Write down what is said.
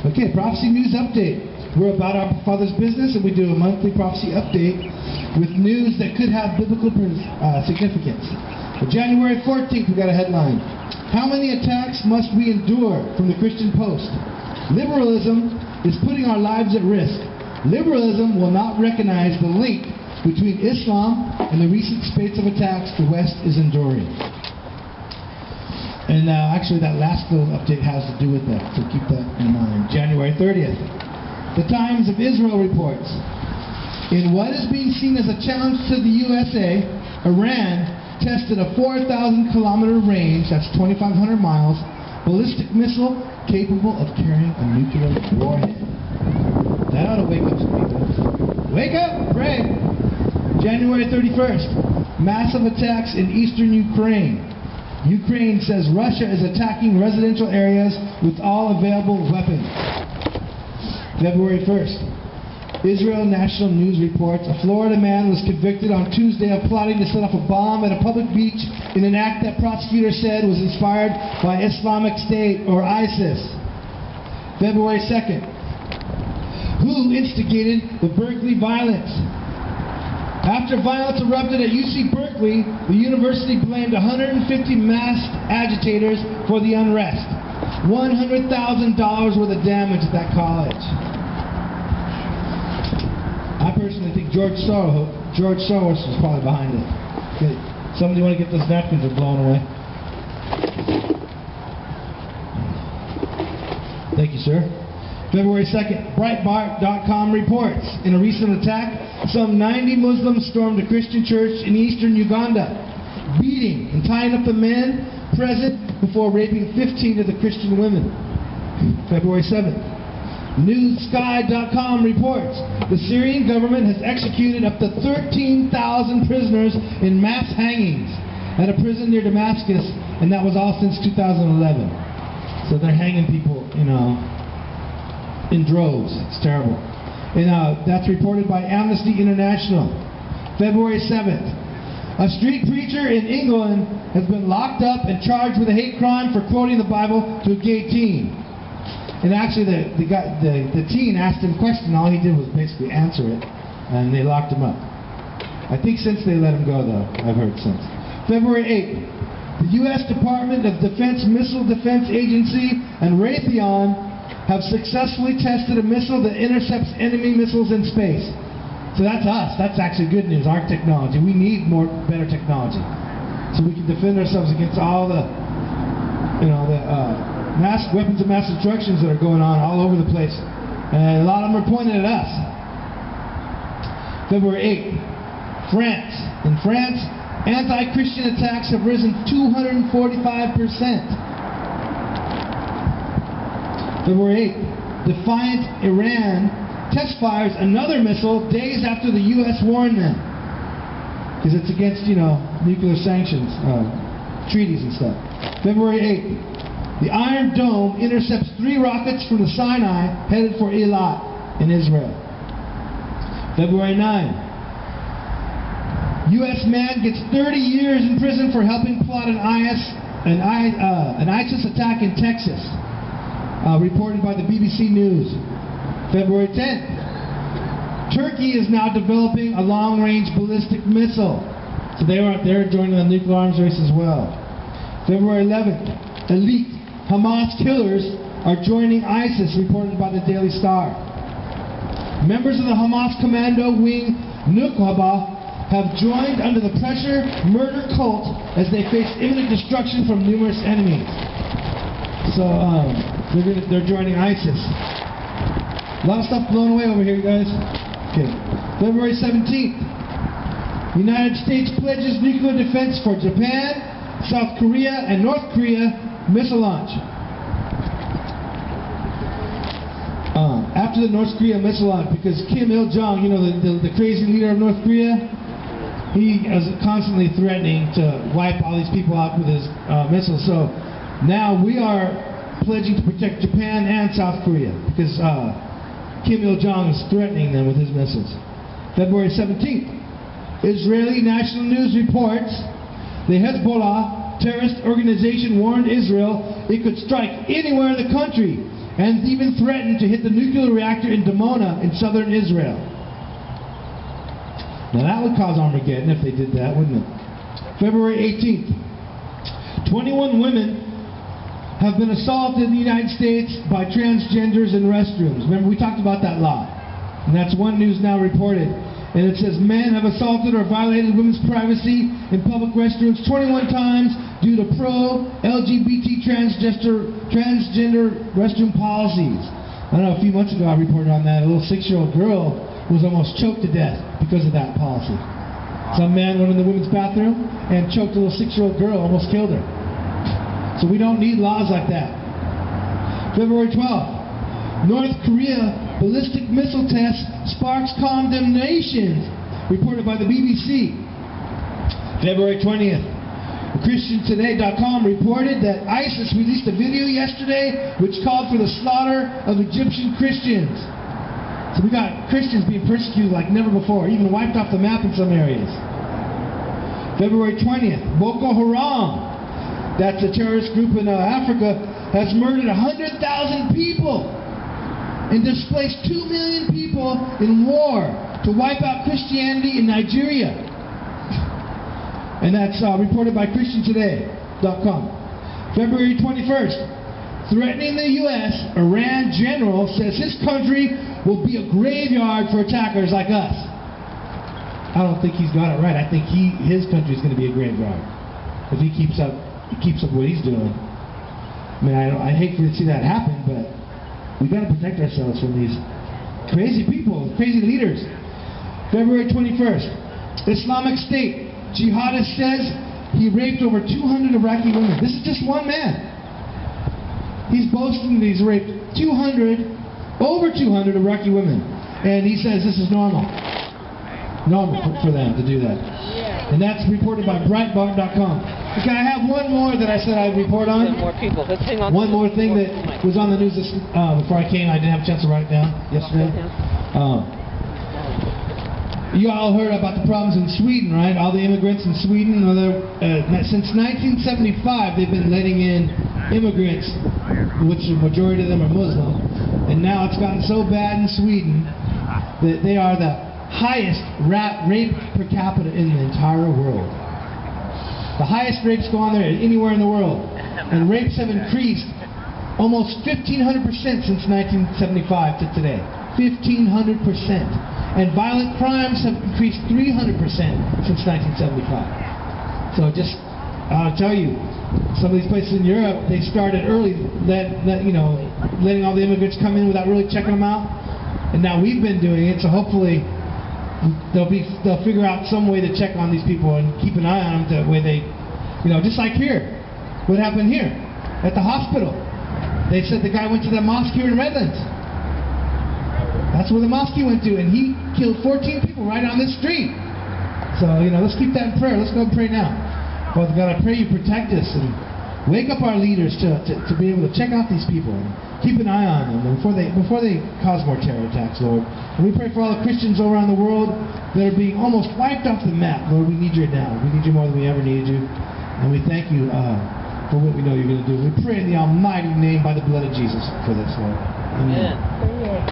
Okay, Prophecy News Update. We're about our Father's business, and we do a monthly prophecy update with news that could have biblical significance. For January 14th, we got a headline. How many attacks must we endure from the Christian Post? Liberalism is putting our lives at risk. Liberalism will not recognize the link between Islam and the recent spates of attacks the West is enduring. And actually that last little update has to do with that, so keep that in mind. January 30th. The Times of Israel reports, in what is being seen as a challenge to the USA, Iran tested a 4,000-kilometer range, that's 2,500 miles, ballistic missile capable of carrying a nuclear warhead. That ought to wake up some people. Wake up! Pray! January 31st. Massive attacks in eastern Ukraine. Ukraine says Russia is attacking residential areas with all available weapons. February 1st. Israel National News reports a Florida man was convicted on Tuesday of plotting to set off a bomb at a public beach in an act that prosecutors said was inspired by Islamic State or ISIS. February 2nd. Who instigated the Berkeley violence? After violence erupted at UC Berkeley, the university blamed 150 masked agitators for the unrest. $100,000 worth of damage at that college. I personally think George Soros was probably behind it. Okay. Somebody want to get those napkins are blown away? Thank you, sir. February 2nd, Breitbart.com reports, in a recent attack, some 90 Muslims stormed a Christian church in eastern Uganda, beating and tying up the men present before raping 15 of the Christian women. February 7th, NewSky.com reports, the Syrian government has executed up to 13,000 prisoners in mass hangings at a prison near Damascus, and that was all since 2011. So they're hanging people, in droves. It's terrible. And that's reported by Amnesty International. February 7th. A street preacher in England has been locked up and charged with a hate crime for quoting the Bible to a gay teen. And actually the teen asked him a question. All he did was basically answer it. And they locked him up. I think since they let him go, though. I've heard since. February 8th. The U.S. Department of Defense Missile Defense Agency and Raytheon have successfully tested a missile that intercepts enemy missiles in space. So that's us. That's actually good news. Our technology. We need better technology, so we can defend ourselves against all the, mass weapons of mass destruction that are going on all over the place, and a lot of them are pointed at us. February 8th, France. In France, anti-Christian attacks have risen 245%. February 8th, defiant Iran test fires another missile days after the U.S. warned them. Because it's against, nuclear sanctions, treaties and stuff. February 8th, the Iron Dome intercepts 3 rockets from the Sinai headed for Eilat in Israel. February 9th, U.S. man gets 30 years in prison for helping plot an ISIS attack in Texas. Reported by the BBC News. February 10th. Turkey is now developing a long-range ballistic missile. So they're joining the nuclear arms race as well. February 11th. Elite Hamas killers are joining ISIS, reported by the Daily Star. Members of the Hamas commando wing Nukhaba have joined under the pressure murder cult as they face imminent destruction from numerous enemies. So, they're joining ISIS. A lot of stuff blown away over here, guys. Okay. February 17th. United States pledges nuclear defense for Japan, South Korea, and North Korea missile launch. After the North Korea missile launch, because Kim Il-jung, the crazy leader of North Korea, he is constantly threatening to wipe all these people out with his missiles. So now we are pledging to protect Japan and South Korea because Kim Il-jung is threatening them with his missiles. February 17th, Israeli National News reports the Hezbollah terrorist organization warned Israel it could strike anywhere in the country and even threatened to hit the nuclear reactor in Dimona in southern Israel. Now that would cause Armageddon if they did that, wouldn't it? February 18th. 21 women have been assaulted in the United States by transgenders in restrooms. Remember, we talked about that law. And that's One News Now reported. And it says men have assaulted or violated women's privacy in public restrooms 21 times due to pro-LGBT transgender restroom policies. I don't know, a few months ago I reported on that. A little 6-year-old girl was almost choked to death because of that policy. Some man went in the women's bathroom and choked a little 6-year-old girl, almost killed her. So we don't need laws like that. February 12th. North Korea ballistic missile test sparks condemnation, reported by the BBC. February 20th. ChristianToday.com reported that ISIS released a video yesterday which called for the slaughter of Egyptian Christians. So we got Christians being persecuted like never before, even wiped off the map in some areas. February 20th. Boko Haram, that's a terrorist group in Africa, has murdered 100,000 people and displaced 2 million people in war to wipe out Christianity in Nigeria. And that's reported by ChristianToday.com. February 21st. Threatening the U.S., Iran general says his country will be a graveyard for attackers like us. I don't think he's got it right. I think his country is going to be a graveyard if he keeps up what he's doing. I mean, I hate to see that happen, but we got to protect ourselves from these crazy people, crazy leaders. February 21st. Islamic State jihadist says he raped over 200 Iraqi women. This is just one man. He's boasting that he's raped over 200 Iraqi women. And he says this is normal. Normal for them to do that. And that's reported by Breitbart.com. Okay, I have one more that I said I'd report on. More people. Let's hang on. One more thing that was on the news before I came. I didn't have a chance to write it down yesterday. You all heard about the problems in Sweden, right? All the immigrants in Sweden. Since 1975, they've been letting in immigrants, which the majority of them are Muslim. And now it's gotten so bad in Sweden that they are the highest rape per capita in the entire world. The highest rapes go on there anywhere in the world. And rapes have increased almost 1,500% since 1975 to today. 1,500%. And violent crimes have increased 300% since 1975. So I'll tell you, some of these places in Europe, they started early, letting all the immigrants come in without really checking them out. And now we've been doing it, so hopefully they'll figure out some way to check on these people and keep an eye on them the way they, just like here. What happened here at the hospital? They said the guy went to the mosque here in Redlands. That's where the mosque he went to, and he killed 14 people right on this street. So, let's keep that in prayer. Let's go and pray now. Father God, I pray you protect us and wake up our leaders to be able to check out these people and keep an eye on them before they cause more terror attacks, Lord. And we pray for all the Christians all around the world that are being almost wiped off the map. Lord, we need you now. We need you more than we ever needed you. And we thank you for what we know you're going to do. We pray in the almighty name by the blood of Jesus for this, Lord. Amen.